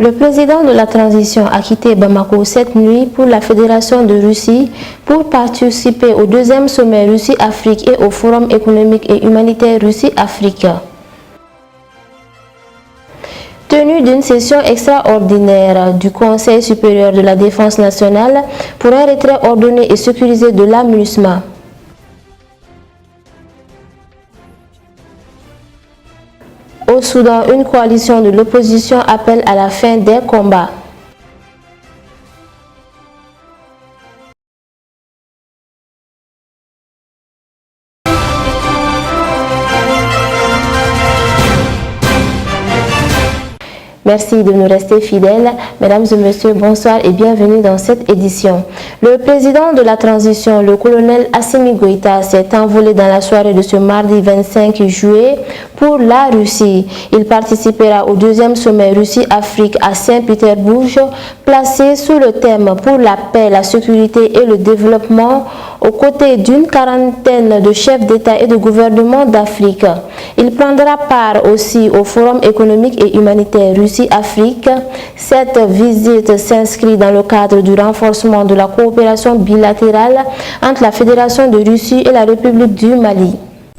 Le président de la transition a quitté Bamako cette nuit pour la Fédération de Russie pour participer au deuxième sommet Russie-Afrique et au Forum économique et humanitaire Russie-Afrique. Tenue d'une session extraordinaire du Conseil supérieur de la défense nationale pour un retrait ordonné et sécurisé de la MINUSMA. Au Soudan, une coalition de l'opposition appelle à la fin des combats. Merci de nous rester fidèles. Mesdames et messieurs, bonsoir et bienvenue dans cette édition. Le président de la transition, le colonel Assimi Goïta, s'est envolé dans la soirée de ce mardi 25 juillet pour la Russie. Il participera au deuxième sommet Russie-Afrique à Saint-Pétersbourg, placé sous le thème pour la paix, la sécurité et le développement, aux côtés d'une quarantaine de chefs d'État et de gouvernement d'Afrique. Il prendra part aussi au Forum économique et humanitaire Russie-Afrique. Cette visite s'inscrit dans le cadre du renforcement de la coopération bilatérale entre la Fédération de Russie et la République du Mali.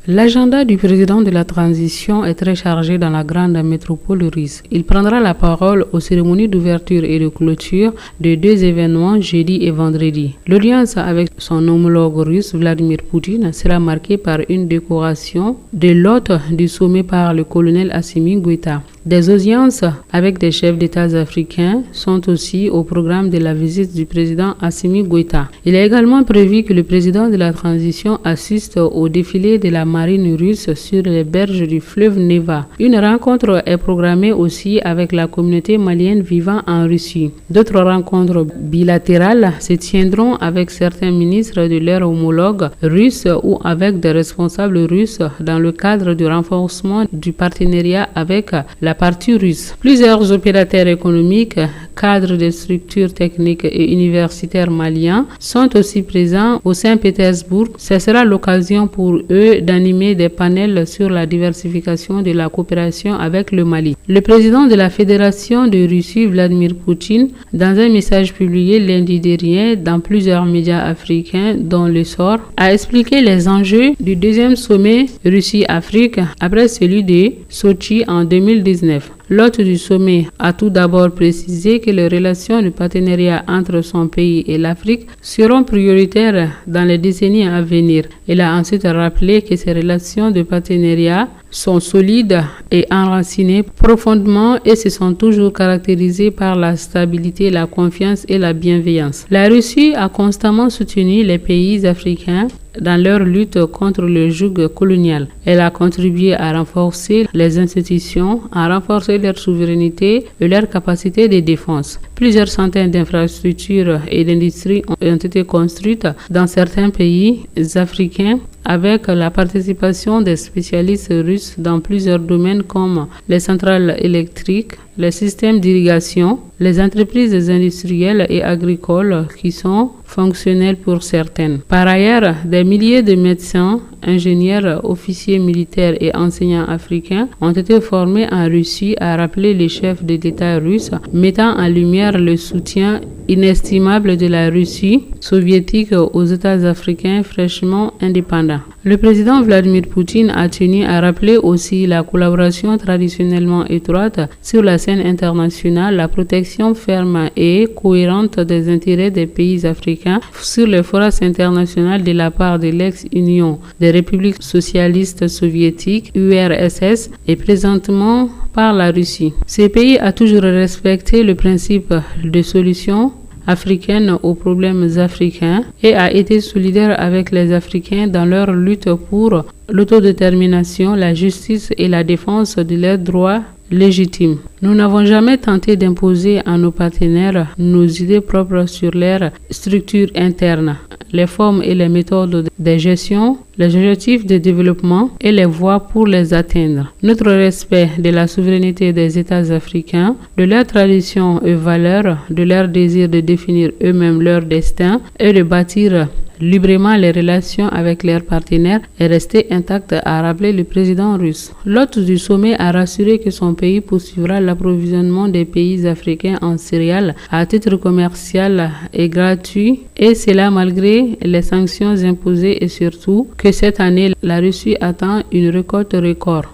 L'agenda du président de la transition est très chargé dans la grande métropole russe. Il prendra la parole aux cérémonies d'ouverture et de clôture de deux événements jeudi et vendredi. L'audience avec son homologue russe Vladimir Poutine sera marquée par une décoration de l'hôte du sommet par le colonel Assimi Goïta. Des audiences avec des chefs d'État africains sont aussi au programme de la visite du président Assimi Goïta. Il est également prévu que le président de la transition assiste au défilé de la marine russe sur les berges du fleuve Neva. Une rencontre est programmée aussi avec la communauté malienne vivant en Russie. D'autres rencontres bilatérales se tiendront avec certains ministres de leur homologue russe ou avec des responsables russes dans le cadre du renforcement du partenariat avec la partie russe. Plusieurs opérateurs économiques, cadres des structures techniques et universitaires maliens sont aussi présents au Saint-Pétersbourg. Ce sera l'occasion pour eux d'animer des panels sur la diversification de la coopération avec le Mali. Le président de la Fédération de Russie, Vladimir Poutine, dans un message publié lundi dernier dans plusieurs médias africains, dont Le Sort, a expliqué les enjeux du deuxième sommet Russie-Afrique après celui de Sochi en 2019. L'hôte du sommet a tout d'abord précisé que les relations de partenariat entre son pays et l'Afrique seront prioritaires dans les décennies à venir. Il a ensuite rappelé que ces relations de partenariat sont solides et enracinées profondément et se sont toujours caractérisées par la stabilité, la confiance et la bienveillance. La Russie a constamment soutenu les pays africains dans leur lutte contre le joug colonial. Elle a contribué à renforcer les institutions, à renforcer leur souveraineté et leur capacité de défense. Plusieurs centaines d'infrastructures et d'industries ont été construites dans certains pays africains avec la participation des spécialistes russes dans plusieurs domaines comme les centrales électriques, les systèmes d'irrigation, les entreprises industrielles et agricoles qui sont fonctionnelles pour certaines. Par ailleurs, des milliers de médecins, ingénieurs, officiers militaires et enseignants africains ont été formés en Russie, a rappelé le chef de l'État russe, mettant en lumière le soutien inestimable de la Russie soviétique aux États africains fraîchement indépendants. Le président Vladimir Poutine a tenu à rappeler aussi la collaboration traditionnellement étroite sur la scène internationale, la protection ferme et cohérente des intérêts des pays africains sur les forums internationaux de la part de l'ex-Union des républiques socialistes soviétiques, URSS, et présentement par la Russie. Ce pays a toujours respecté le principe de solution africaine aux problèmes africains et a été solidaire avec les Africains dans leur lutte pour l'autodétermination, la justice et la défense de leurs droits légitimes. Nous n'avons jamais tenté d'imposer à nos partenaires nos idées propres sur leur structure interne, les formes et les méthodes de gestion, les objectifs de développement et les voies pour les atteindre. Notre respect de la souveraineté des États africains, de leurs traditions et valeurs, de leur désir de définir eux-mêmes leur destin et de bâtir librement les relations avec leurs partenaires est restée intacte, a rappelé le président russe. L'hôte du sommet a rassuré que son pays poursuivra l'approvisionnement des pays africains en céréales à titre commercial et gratuit, et cela malgré les sanctions imposées et surtout que cette année, la Russie attend une récolte record.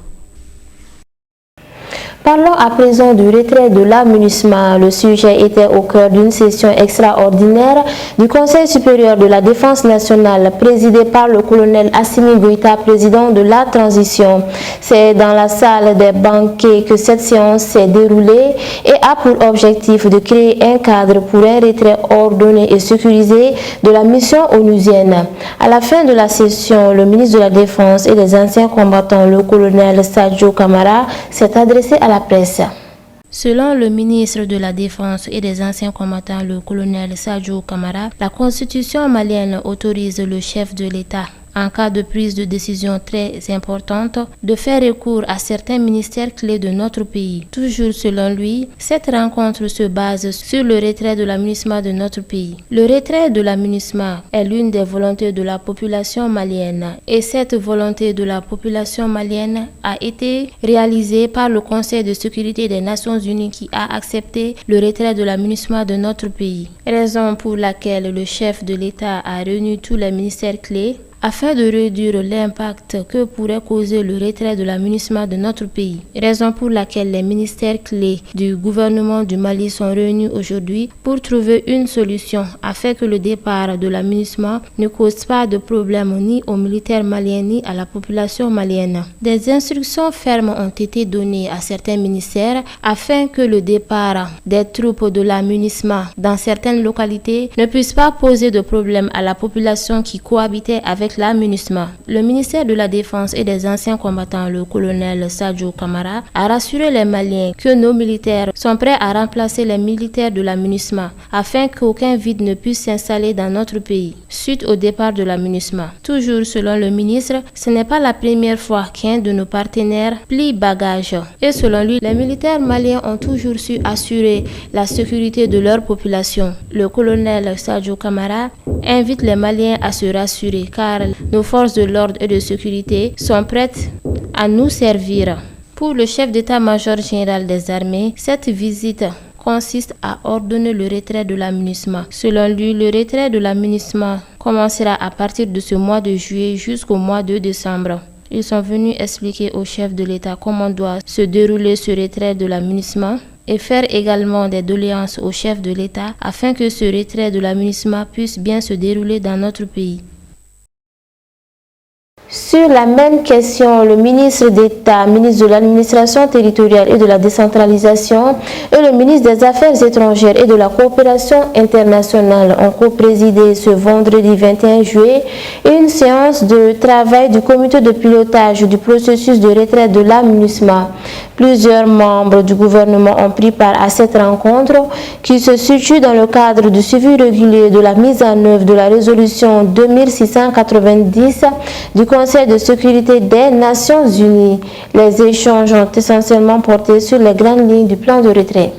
Parlons à présent du retrait de la MINUSMA. Le sujet était au cœur d'une session extraordinaire du Conseil supérieur de la défense nationale présidé par le colonel Assimi Goïta, président de la transition. C'est dans la salle des banquets que cette séance s'est déroulée et a pour objectif de créer un cadre pour un retrait ordonné et sécurisé de la mission onusienne. À la fin de la session, le ministre de la Défense et des anciens combattants, le colonel Sadio Kamara, s'est adressé à la presse. Selon le ministre de la Défense et des anciens combattants, le colonel Sadio Kamara, la constitution malienne autorise le chef de l'État, en cas de prise de décision très importante, de faire recours à certains ministères clés de notre pays. Toujours selon lui, cette rencontre se base sur le retrait de la MINUSMA de notre pays. Le retrait de la MINUSMA est l'une des volontés de la population malienne et cette volonté de la population malienne a été réalisée par le Conseil de sécurité des Nations Unies qui a accepté le retrait de la MINUSMA de notre pays. Raison pour laquelle le chef de l'État a réuni tous les ministères clés afin de réduire l'impact que pourrait causer le retrait de la MINUSMA de notre pays. Raison pour laquelle les ministères clés du gouvernement du Mali sont réunis aujourd'hui pour trouver une solution afin que le départ de la MINUSMA ne cause pas de problème ni aux militaires maliens ni à la population malienne. Des instructions fermes ont été données à certains ministères afin que le départ des troupes de la MINUSMA dans certaines localités ne puisse pas poser de problème à la population qui cohabitait avec la MINUSMA. Le ministère de la Défense et des anciens combattants, le colonel Sadio Kamara, a rassuré les Maliens que nos militaires sont prêts à remplacer les militaires de la MINUSMA afin qu'aucun vide ne puisse s'installer dans notre pays suite au départ de la MINUSMA. Toujours selon le ministre, ce n'est pas la première fois qu'un de nos partenaires plie bagage. Et selon lui, les militaires maliens ont toujours su assurer la sécurité de leur population. Le colonel Sadio Kamara invite les Maliens à se rassurer car nos forces de l'ordre et de sécurité sont prêtes à nous servir. Pour le chef d'état-major général des armées, cette visite consiste à ordonner le retrait de la MINUSMA. Selon lui, le retrait de la MINUSMA commencera à partir de ce mois de juillet jusqu'au mois de décembre. Ils sont venus expliquer au chef de l'État comment doit se dérouler ce retrait de la MINUSMA et faire également des doléances au chef de l'État afin que ce retrait de la MINUSMA puisse bien se dérouler dans notre pays. Sur la même question, le ministre d'État, ministre de l'administration territoriale et de la décentralisation et le ministre des Affaires étrangères et de la coopération internationale ont co-présidé ce vendredi 21 juillet une séance de travail du comité de pilotage du processus de retrait de la MINUSMA. Plusieurs membres du gouvernement ont pris part à cette rencontre qui se situe dans le cadre du suivi régulier de la mise en œuvre de la résolution 2690 du Conseil de sécurité des Nations Unies. Les échanges ont essentiellement porté sur les grandes lignes du plan de retrait.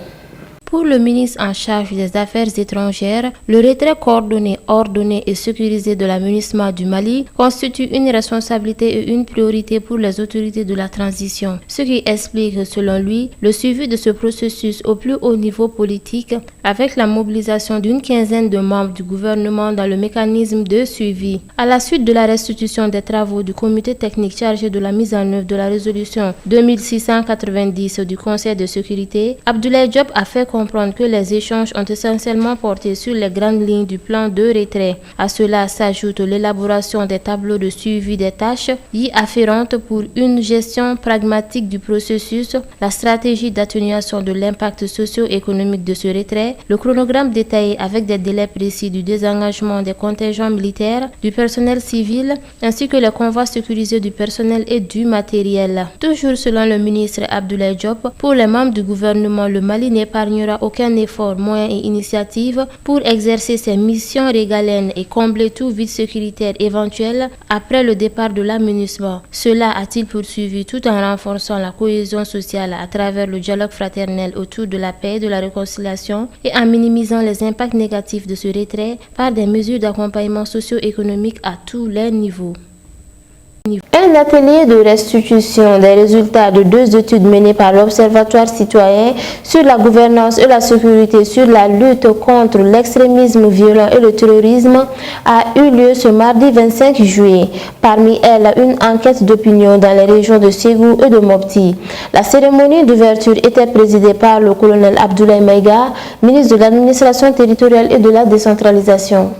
Pour le ministre en charge des Affaires étrangères, le retrait coordonné, ordonné et sécurisé de la MINUSMA du Mali constitue une responsabilité et une priorité pour les autorités de la transition, ce qui explique, selon lui, le suivi de ce processus au plus haut niveau politique avec la mobilisation d'une quinzaine de membres du gouvernement dans le mécanisme de suivi. À la suite de la restitution des travaux du comité technique chargé de la mise en œuvre de la résolution 2690 du Conseil de sécurité, Abdoulaye Diop a fait comprendre que les échanges ont essentiellement porté sur les grandes lignes du plan de retrait. À cela s'ajoute l'élaboration des tableaux de suivi des tâches y afférentes pour une gestion pragmatique du processus, la stratégie d'atténuation de l'impact socio-économique de ce retrait, le chronogramme détaillé avec des délais précis du désengagement des contingents militaires, du personnel civil, ainsi que les convois sécurisés du personnel et du matériel. Toujours selon le ministre Abdoulaye Diop, pour les membres du gouvernement, le Mali n'épargnera n'épargnera aucun effort, moyen et initiative pour exercer ses missions régaliennes et combler tout vide sécuritaire éventuel après le départ de l'aménagement. Cela a-t-il poursuivi tout en renforçant la cohésion sociale à travers le dialogue fraternel autour de la paix et de la réconciliation et en minimisant les impacts négatifs de ce retrait par des mesures d'accompagnement socio-économique à tous les niveaux. Un atelier de restitution des résultats de 2 études menées par l'Observatoire citoyen sur la gouvernance et la sécurité sur la lutte contre l'extrémisme violent et le terrorisme a eu lieu ce mardi 25 juillet. Parmi elles, une enquête d'opinion dans les régions de Ségou et de Mopti. La cérémonie d'ouverture était présidée par le colonel Abdoulaye Maïga, ministre de l'administration territoriale et de la décentralisation.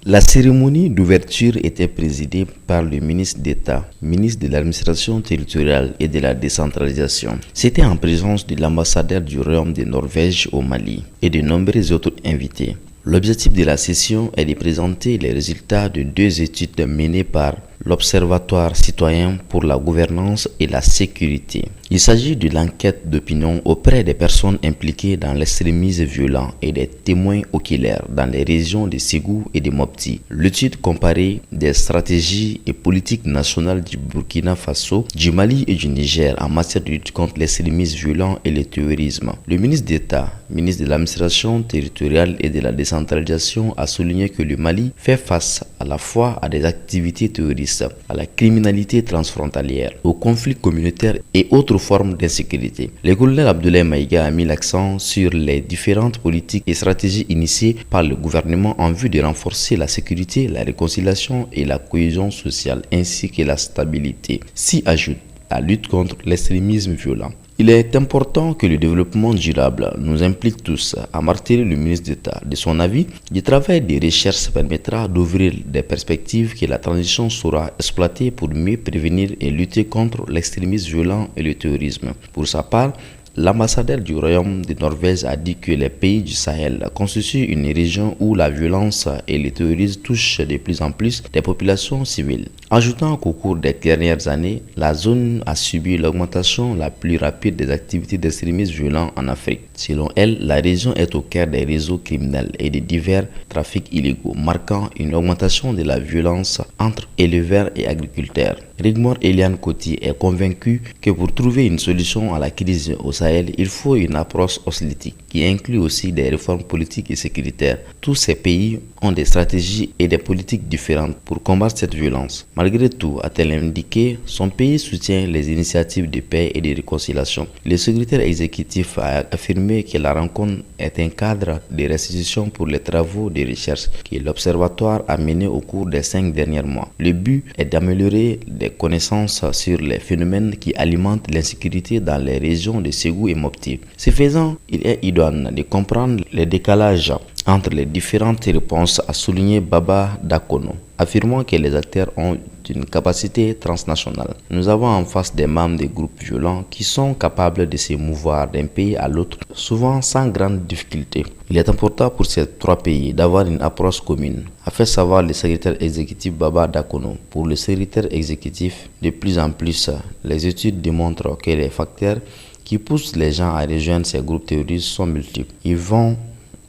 La cérémonie d'ouverture était présidée par le ministre d'État, ministre de l'administration territoriale et de la décentralisation. C'était en présence de l'ambassadeur du Royaume de Norvège au Mali et de nombreux autres invités. L'objectif de la session est de présenter les résultats de 2 études menées par l'Observatoire citoyen pour la gouvernance et la sécurité. Il s'agit de l'enquête d'opinion auprès des personnes impliquées dans l'extrémisme violent et des témoins oculaires dans les régions de Ségou et de Mopti. L'étude comparait des stratégies et politiques nationales du Burkina Faso, du Mali et du Niger en matière de lutte contre l'extrémisme violent et le terrorisme. Le ministre d'État, ministre de l'administration territoriale et de la décentralisation a souligné que le Mali fait face à la fois à des activités terroristes, à la criminalité transfrontalière, aux conflits communautaires et autres formes d'insécurité. Le colonel Abdoulaye Maïga a mis l'accent sur les différentes politiques et stratégies initiées par le gouvernement en vue de renforcer la sécurité, la réconciliation et la cohésion sociale ainsi que la stabilité. S'y ajoute la lutte contre l'extrémisme violent. Il est important que le développement durable nous implique tous, a martelé le ministre d'État. De son avis, le travail de recherche permettra d'ouvrir des perspectives que la transition saura exploiter pour mieux prévenir et lutter contre l'extrémisme violent et le terrorisme. Pour sa part, l'ambassadeur du Royaume de Norvège a dit que les pays du Sahel constituent une région où la violence et le terrorisme touchent de plus en plus des populations civiles. Ajoutant qu'au cours des dernières années, la zone a subi l'augmentation la plus rapide des activités d'extrémisme violent en Afrique. Selon elle, la région est au cœur des réseaux criminels et de divers trafics illégaux, marquant une augmentation de la violence entre éleveurs et agriculteurs. Rigmor Eliane Koti est convaincu que pour trouver une solution à la crise au Sahel, il faut une approche holistique qui inclut aussi des réformes politiques et sécuritaires. Tous ces pays ont des stratégies et des politiques différentes pour combattre cette violence. Malgré tout, a-t-elle indiqué, son pays soutient les initiatives de paix et de réconciliation. Le secrétaire exécutif a affirmé que la rencontre est un cadre de restitution pour les travaux de recherche que l'Observatoire a menés au cours des 5 derniers mois. Le but est d'améliorer des connaissances sur les phénomènes qui alimentent l'insécurité dans les régions de Ségou et Mopti. Ce faisant, il est idoine de comprendre les décalages entre les différentes réponses, a souligné Baba Dakono, affirmant que les acteurs ont une capacité transnationale. Nous avons en face des membres des groupes violents qui sont capables de se mouvoir d'un pays à l'autre, souvent sans grande difficulté. Il est important pour ces 3 pays d'avoir une approche commune, a fait savoir le secrétaire exécutif Baba Dakono. Pour le secrétaire exécutif, de plus en plus, les études démontrent que les facteurs qui poussent les gens à rejoindre ces groupes terroristes sont multiples. Ils vont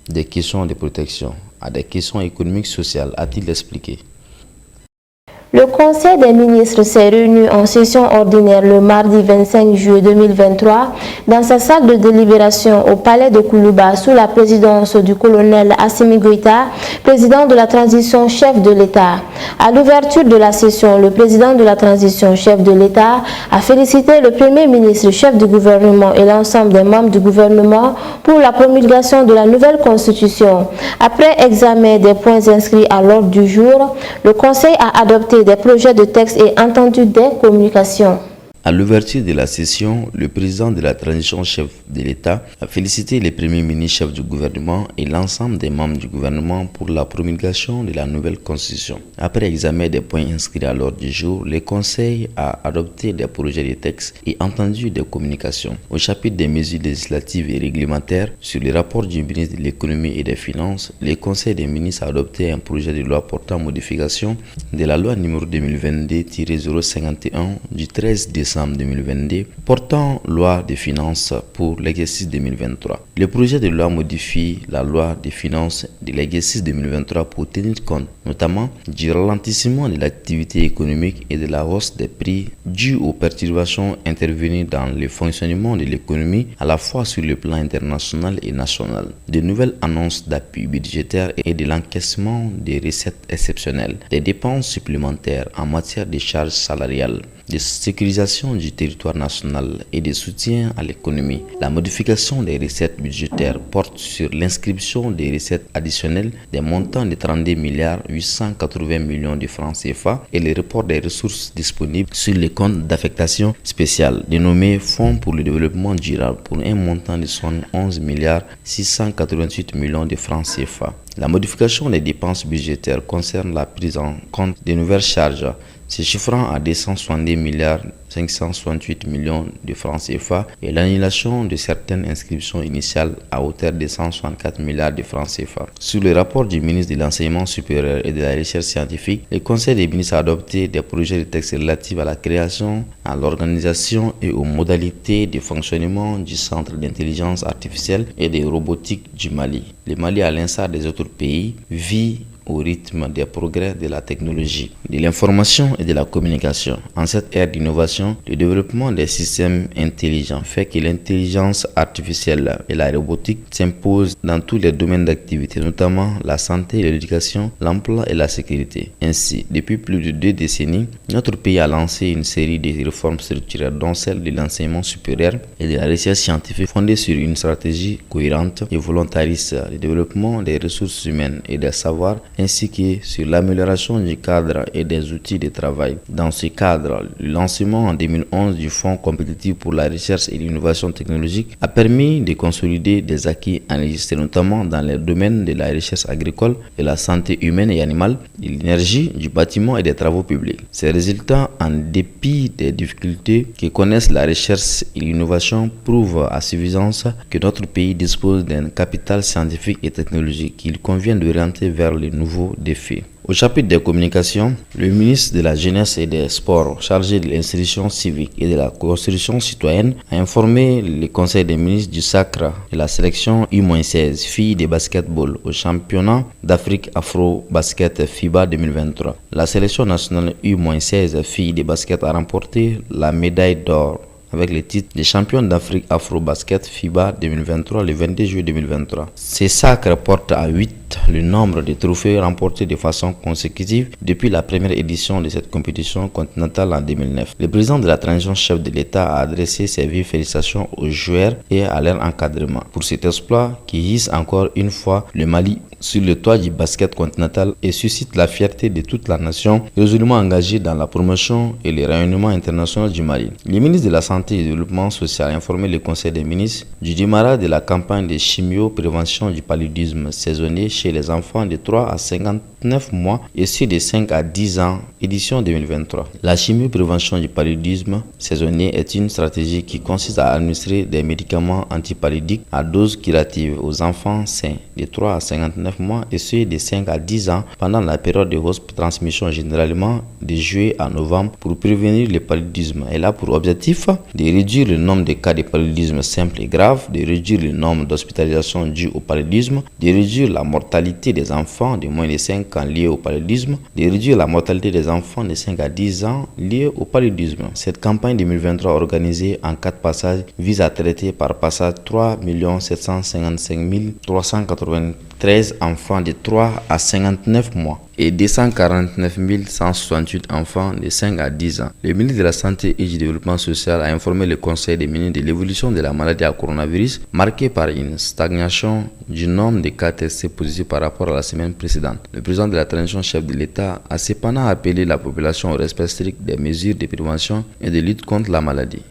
des questions de protection à des questions économiques sociales, a-t-il expliqué. Le Conseil des ministres s'est réuni en session ordinaire le mardi 25 juillet 2023 dans sa salle de délibération au palais de Koulouba sous la présidence du colonel Assimi Goïta, président de la transition chef de l'État. À l'ouverture de la session, le président de la transition chef de l'État a félicité le premier ministre chef du gouvernement et l'ensemble des membres du gouvernement pour la promulgation de la nouvelle constitution. Après examen des points inscrits à l'ordre du jour, le Conseil a adopté des projets de texte et entendu des communications. À l'ouverture de la session, le président de la transition chef de l'État a félicité le premier ministre chef du gouvernement et l'ensemble des membres du gouvernement pour la promulgation de la nouvelle constitution. Après examen des points inscrits à l'ordre du jour, le Conseil a adopté des projets de texte et entendu des communications. Au chapitre des mesures législatives et réglementaires, sur le rapport du ministre de l'économie et des finances, le Conseil des ministres a adopté un projet de loi portant modification de la loi numéro 2022-051 du 13 décembre décembre 2022 portant loi des finances pour l'exercice 2023. Le projet de loi modifie la loi des finances de l'exercice 2023 pour tenir compte notamment du ralentissement de l'activité économique et de la hausse des prix due aux perturbations intervenues dans le fonctionnement de l'économie à la fois sur le plan international et national. De nouvelles annonces d'appui budgétaire et de l'encaissement des recettes exceptionnelles, des dépenses supplémentaires en matière de charges salariales, de sécurisation du territoire national et de soutien à l'économie. La modification des recettes budgétaires porte sur l'inscription des recettes additionnelles des montants de 32 milliards 880 millions de francs CFA et le report des ressources disponibles sur les comptes d'affectation spéciale dénommés Fonds pour le développement durable pour un montant de 71 milliards 688 millions de francs CFA. La modification des dépenses budgétaires concerne la prise en compte de nouvelles charges se chiffrant à 262 milliards 568 millions de francs CFA et l'annulation de certaines inscriptions initiales à hauteur de 164 milliards de francs CFA. Sur le rapport du ministre de l'Enseignement supérieur et de la Recherche scientifique, le Conseil des ministres a adopté des projets de texte relatifs à la création, à l'organisation et aux modalités de fonctionnement du Centre d'intelligence artificielle et de robotique du Mali. Le Mali, à l'instar des autres pays, vit au rythme des progrès de la technologie, de l'information et de la communication. En cette ère d'innovation, le développement des systèmes intelligents fait que l'intelligence artificielle et la robotique s'imposent dans tous les domaines d'activité, notamment la santé, l'éducation, l'emploi et la sécurité. Ainsi, depuis plus de 2 décennies, notre pays a lancé une série de réformes structurelles, dont celle de l'enseignement supérieur et de la recherche scientifique, fondée sur une stratégie cohérente et volontariste de développement des ressources humaines et des savoirs, ainsi que sur l'amélioration du cadre et des outils de travail. Dans ce cadre, le lancement en 2011 du Fonds compétitif pour la recherche et l'innovation technologique a permis de consolider des acquis enregistrés notamment dans les domaines de la recherche agricole, de la santé humaine et animale, de l'énergie, du bâtiment et des travaux publics. Ces résultats, en dépit des difficultés que connaissent la recherche et l'innovation, prouvent à suffisance que notre pays dispose d'un capital scientifique et technologique qu'il convient d'orienter vers les nouveaux défis. Au chapitre des communications, le ministre de la Jeunesse et des Sports, chargé de l'instruction civique et de la construction citoyenne, a informé le Conseil des ministres du sacre de la sélection U-16 filles de basketball au championnat d'Afrique Afro-Basket FIBA 2023. La sélection nationale U-16 filles de basket a remporté la médaille d'or avec le titre de champion d'Afrique Afro-Basket FIBA 2023 le 22 juillet 2023. Ces sacres portent à 8 le nombre de trophées remportés de façon consécutive depuis la première édition de cette compétition continentale en 2009. Le président de la transition, chef de l'État, a adressé ses vives félicitations aux joueurs et à leur encadrement pour cet exploit qui hisse encore une fois le Mali sur le toit du basket continental et suscite la fierté de toute la nation résolument engagée dans la promotion et le rayonnement international du Mali. Le ministre de la Santé et du Développement social a informé le Conseil des ministres du démarrage de la campagne de chimio-prévention du paludisme saisonnier chez les enfants de 3 à 59 mois et ceux de 5 à 10 ans, édition 2023. La chimio-prévention du paludisme saisonnier est une stratégie qui consiste à administrer des médicaments antipaludiques à dose curative aux enfants sains de 3 à 59 mois et ceux de 5 à 10 ans pendant la période de haute transmission, généralement de juillet à novembre, pour prévenir le paludisme. Elle a pour objectif de réduire le nombre de cas de paludisme simple et grave, de réduire le nombre d'hospitalisations dues au paludisme, de réduire la mortalité des enfants de moins de 5 ans liés au paludisme, de réduire la mortalité des enfants de 5 à 10 ans liés au paludisme. Cette campagne 2023 organisée en 4 passages vise à traiter par passage 3 755 393 enfants de 3 à 59 mois et 249 168 enfants de 5 à 10 ans. Le ministre de la Santé et du Développement social a informé le Conseil des ministres de l'évolution de la maladie à coronavirus marquée par une stagnation du nombre de cas testés positifs par rapport à la semaine précédente. Le président de la transition, chef de l'État, a cependant appelé la population au respect strict des mesures de prévention et de lutte contre la maladie.